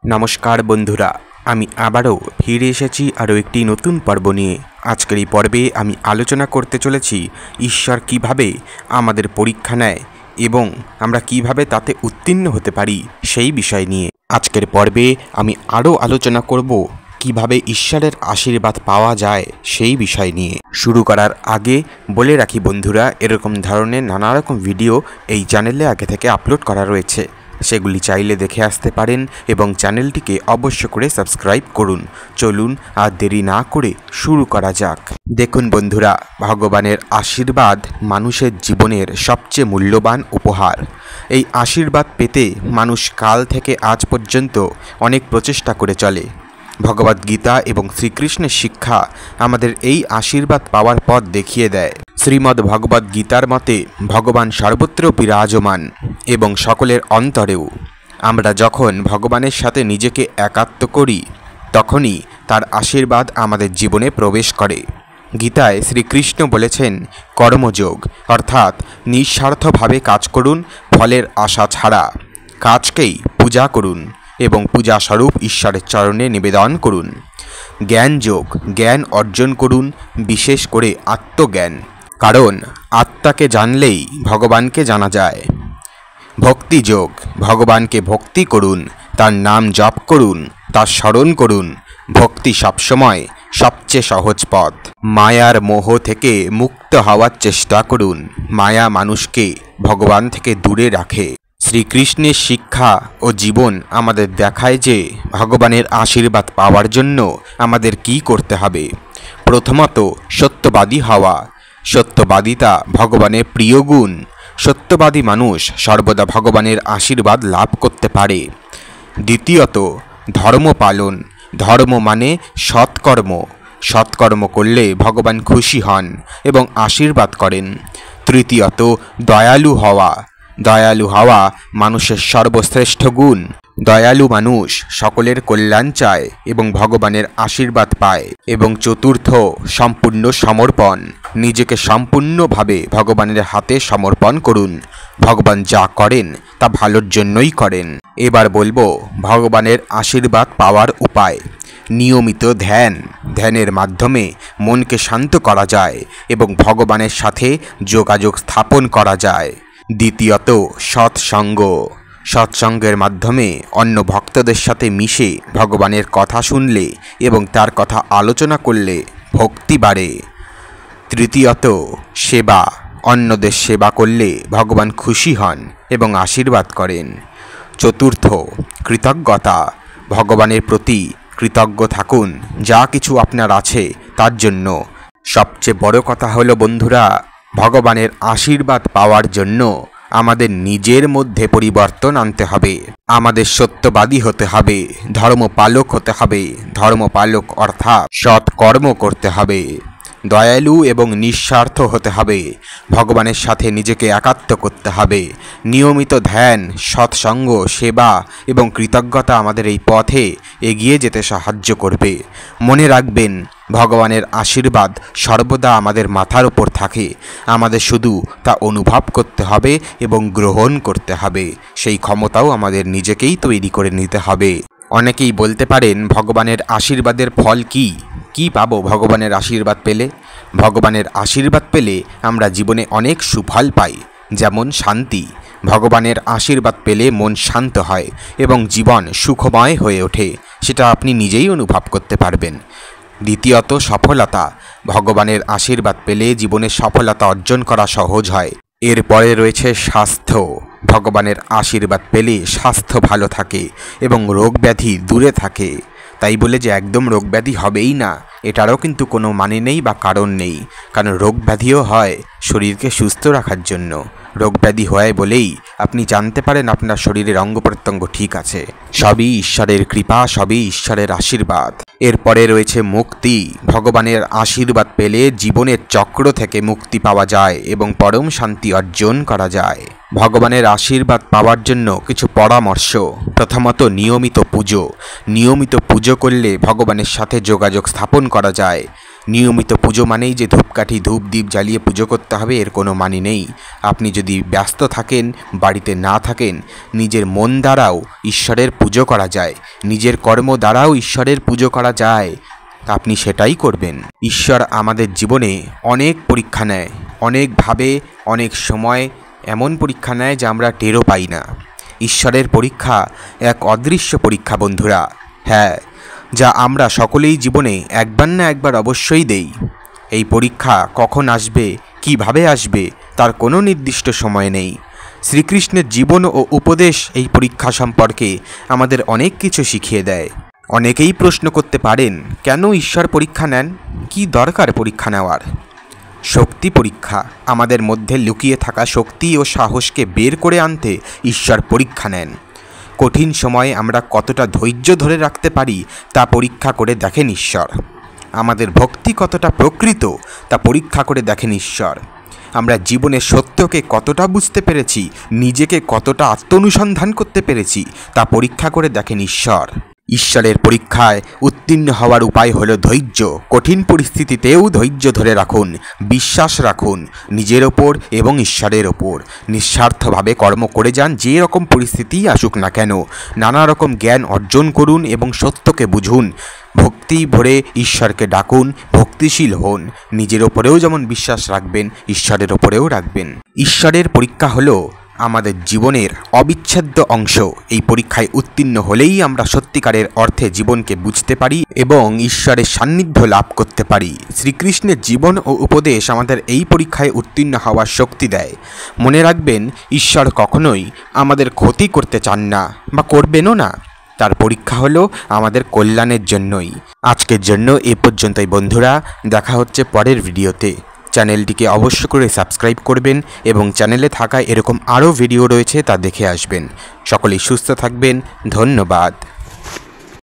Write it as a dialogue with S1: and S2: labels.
S1: नमस्कार बंधुरा आमी आबारो फिरे एसेছি आरो एकटी नतून पर्व निये। आजकेर এই पर्वे आमी आलोचना करते चलेছি ईश्वर किभाबे आमादेर परीक्षा नेয় এবং আমরা কিভাবে তাতে উত্তীর্ণ হতে পারি সেই বিষয় নিয়ে। আজকের পর্বে আমি আরও আলোচনা করব কিভাবে ঈশ্বরের আশীর্বাদ পাওয়া যায় সেই বিষয় নিয়ে। শুরু করার আগে বলে রাখি বন্ধুরা, এরকম ধরনের নানা রকম ভিডিও এই চ্যানেলে আগে থেকে আপলোড করা রয়েছে, সেগুলি চাইলে দেখে আসতে পারেন এবং চ্যানেলটিকে অবশ্য করে সাবস্ক্রাইব করুন। চলুন আর দেরি না করে শুরু করা যাক। দেখুন বন্ধুরা, ভগবানের আশীর্বাদ মানুষের জীবনের সবচেয়ে মূল্যবান উপহার। এই আশীর্বাদ পেতে মানুষ কাল থেকে আজ পর্যন্ত অনেক প্রচেষ্টা করে চলে। ভগবদ্গীতা এবং শ্রীকৃষ্ণের শিক্ষা আমাদের এই আশীর্বাদ পাওয়ার পথ দেখিয়ে দেয়। শ্রীমদ্ ভগবদ্গীতার মতে ভগবান সর্বত্র বিরাজমান এবং সকলের অন্তরেও। আমরা যখন ভগবানের সাথে নিজেকে একাত্ম করি তখনই তার আশীর্বাদ আমাদের জীবনে প্রবেশ করে। গীতায় শ্রীকৃষ্ণ বলেছেন, কর্মযোগ অর্থাৎ নিঃস্বার্থভাবে কাজ করুন, ফলের আশা ছাড়া। কাজকেই পূজা করুন এবং পূজা স্বরূপ ঈশ্বরের চরণে নিবেদন করুন। জ্ঞানযোগ, জ্ঞান অর্জন করুন, বিশেষ করে আত্মজ্ঞান, কারণ আত্মাকে জানলেই ভগবানকে জানা যায়। ভক্তিযোগ, ভগবানকে ভক্তি করুন, তার নাম জপ করুন, তার স্মরণ করুন। ভক্তি সবসময় সবচেয়ে সহজ পথ। মায়ার মোহ থেকে মুক্ত হওয়ার চেষ্টা করুন। মায়া মানুষকে ভগবান থেকে দূরে রাখে। শ্রীকৃষ্ণের শিক্ষা ও জীবন আমাদের দেখায় যে ভগবানের আশীর্বাদ পাওয়ার জন্য আমাদের কি করতে হবে। প্রথমত, সত্যবাদী হওয়া। সত্যবাদিতা ভগবানের প্রিয় গুণ। সত্যবাদী মানুষ সর্বদা ভগবানের আশীর্বাদ লাভ করতে পারে। দ্বিতীয়ত, ধর্ম পালন। ধর্ম মানে সৎকর্ম। সৎকর্ম করলে ভগবান খুশি হন এবং আশীর্বাদ করেন। তৃতীয়ত, দয়ালু হওয়া। দয়ালু হওয়া মানুষের সর্বশ্রেষ্ঠ গুণ। দয়ালু মানুষ সকলের কল্যাণ চায় এবং ভগবানের আশীর্বাদ পায়। এবং চতুর্থ, সম্পূর্ণ সমর্পণ। নিজেকে সম্পূর্ণভাবে ভগবানের হাতে সমর্পণ করুন। ভগবান যা করেন তা ভালোর জন্যই করেন। এবার বলবো ভগবানের আশীর্বাদ পাওয়ার উপায়। নিয়মিত ধ্যান। ধ্যানের মাধ্যমে মনকে শান্ত করা যায় এবং ভগবানের সাথে যোগাযোগ স্থাপন করা যায়। দ্বিতীয়ত, সৎসঙ্গ। সৎসঙ্গের মাধ্যমে অন্য ভক্তদের সাথে মিশে ভগবানের কথা শুনলে এবং তার কথা আলোচনা করলে ভক্তি বাড়ে। তৃতীয়ত, সেবা। অন্যদের সেবা করলে ভগবান খুশি হন এবং আশীর্বাদ করেন। চতুর্থ, কৃতজ্ঞতা। ভগবানের প্রতি কৃতজ্ঞ থাকুন যা কিছু আপনার আছে তার জন্য। সবচেয়ে বড় কথা হলো বন্ধুরা, ভগবানের আশীর্বাদ পাওয়ার জন্য আমাদের নিজের মধ্যে পরিবর্তন আনতে হবে। আমাদের সত্যবাদী হতে হবে, ধর্মপালক হতে হবে। ধর্মপালক অর্থাৎ সৎ কর্ম করতে হবে। দয়ালু এবং নিঃস্বার্থ হতে হবে। ভগবানের সাথে নিজেকে একাত্ম করতে হবে। নিয়মিত ধ্যান, সৎসঙ্গ, সেবা এবং কৃতজ্ঞতা আমাদের এই পথে এগিয়ে যেতে সাহায্য করবে। মনে রাখবেন, ভগবানের আশীর্বাদ সর্বদা আমাদের মাথার উপর থাকে। আমাদের শুধু তা অনুভব করতে হবে এবং গ্রহণ করতে হবে। সেই ক্ষমতাও আমাদের নিজেকেই তৈরি করে নিতে হবে। অনেকেই বলতে পারেন, ভগবানের আশীর্বাদের ফল কি? কি পাবো ভগবানের আশীর্বাদ পেলে? ভগবানের আশীর্বাদ পেলে আমরা জীবনে অনেক সুফল পাই, যেমন শান্তি। ভগবানের আশীর্বাদ পেলে মন শান্ত হয় এবং জীবন সুখময় হয়ে ওঠে। সেটা আপনি নিজেই অনুভব করতে পারবেন। দ্বিতীয়ত, সফলতা। ভগবানের আশীর্বাদ পেলে জীবনে সফলতা অর্জন করা সহজ হয়। এরপরে রয়েছে স্বাস্থ্য। ভগবানের আশীর্বাদ পেলে স্বাস্থ্য ভালো থাকে এবং রোগ ব্যাধি দূরে থাকে। তাই বলে যে একদম রোগ ব্যাধি হবেই না, এটারও কিন্তু কোনো মানে নেই বা কারণ নেই। কারণ রোগ ব্যাধিও হয় শরীরকে সুস্থ রাখার জন্য। রোগ ব্যাধি হয় বলেই আপনি জানতে পারেন আপনার শরীরের অঙ্গ প্রত্যঙ্গ ঠিক আছে। সবই ঈশ্বরের কৃপা, সবই ঈশ্বরের আশীর্বাদ। এরপরে রয়েছে মুক্তি। ভগবানের আশীর্বাদ পেলে জীবনের চক্র থেকে মুক্তি পাওয়া যায় এবং পরম শান্তি অর্জন করা যায়। ভগবানের আশীর্বাদ পাওয়ার জন্য কিছু পরামর্শ। প্রথমত, নিয়মিত পুজো। নিয়মিত পুজো করলে ভগবানের সাথে যোগাযোগ স্থাপন করা যায়। নিয়মিত পুজো মানেই যে ধূপকাঠি ধূপ দ্বীপ জ্বালিয়ে পুজো করতে হবে এর কোনো মানে নেই। আপনি যদি ব্যস্ত থাকেন, বাড়িতে না থাকেন, নিজের মন দ্বারাও ঈশ্বরের পুজো করা যায়, নিজের কর্ম দ্বারাও ঈশ্বরের পুজো করা যায়। আপনি সেটাই করবেন। ঈশ্বর আমাদের জীবনে অনেক পরীক্ষা নেয়, অনেকভাবে, অনেক সময় এমন পরীক্ষা নেয় যা আমরা টেরও পাই না। ঈশ্বরের পরীক্ষা এক অদৃশ্য পরীক্ষা বন্ধুরা, হ্যাঁ, যা আমরা সকলেই জীবনে একবার না একবার অবশ্যই দেই। এই পরীক্ষা কখন আসবে, কিভাবে আসবে তার কোনো নির্দিষ্ট সময় নেই। শ্রীকৃষ্ণের জীবন ও উপদেশ এই পরীক্ষা সম্পর্কে আমাদের অনেক কিছু শিখিয়ে দেয়। অনেকেই প্রশ্ন করতে পারেন, কেন ঈশ্বর পরীক্ষা নেন? কি দরকার পরীক্ষা নেওয়ার? শক্তি পরীক্ষা, আমাদের মধ্যে লুকিয়ে থাকা শক্তি ও সাহসকে বের করে আনতে ঈশ্বর পরীক্ষা নেন। কঠিন সময়ে আমরা কতটা ধৈর্য ধরে রাখতে পারি তা পরীক্ষা করে দেখেন ঈশ্বর। আমাদের ভক্তি কতটা প্রকৃত তা পরীক্ষা করে দেখেন ঈশ্বর। আমরা জীবনের সত্যকে কতটা বুঝতে পেরেছি, নিজেকে কতটা আত্মনুসন্ধান করতে পেরেছি তা পরীক্ষা করে দেখেন ঈশ্বর। ঈশ্বরের পরীক্ষায় উত্তীর্ণ হওয়ার উপায় হলো ধৈর্য। কঠিন পরিস্থিতিতেও ধৈর্য ধরে রাখুন, বিশ্বাস রাখুন নিজের ওপর এবং ঈশ্বরের ওপর। নিঃস্বার্থভাবে কর্ম করে যান, যে রকম পরিস্থিতিই আসুক না কেন। নানা রকম জ্ঞান অর্জন করুন এবং সত্যকে বুঝুন। ভক্তি ভরে ঈশ্বরকে ডাকুন, ভক্তিশীল হন। নিজের ওপরেও যেমন বিশ্বাস রাখবেন, ঈশ্বরের ওপরেও রাখবেন। ঈশ্বরের পরীক্ষা হলো আমাদের জীবনের অবিচ্ছেদ্য অংশ। এই পরীক্ষায় উত্তীর্ণ হলেই আমরা সত্যিকারের অর্থে জীবনকে বুঝতে পারি এবং ঈশ্বরের সান্নিধ্য লাভ করতে পারি। শ্রীকৃষ্ণের জীবন ও উপদেশ আমাদের এই পরীক্ষায় উত্তীর্ণ হওয়ার শক্তি দেয়। মনে রাখবেন, ঈশ্বর কখনোই আমাদের ক্ষতি করতে চান না বা করবেনও না। তার পরীক্ষা হলো আমাদের কল্যাণের জন্যই। আজকের জন্য এ পর্যন্তই বন্ধুরা, দেখা হচ্ছে পরের ভিডিওতে। চ্যানেলটিকে অবশ্য করে সাবস্ক্রাইব করবেন এবং চ্যানেলে থাকা এরকম আরও ভিডিও রয়েছে তা দেখে আসবেন। সকলেই সুস্থ থাকবেন। ধন্যবাদ।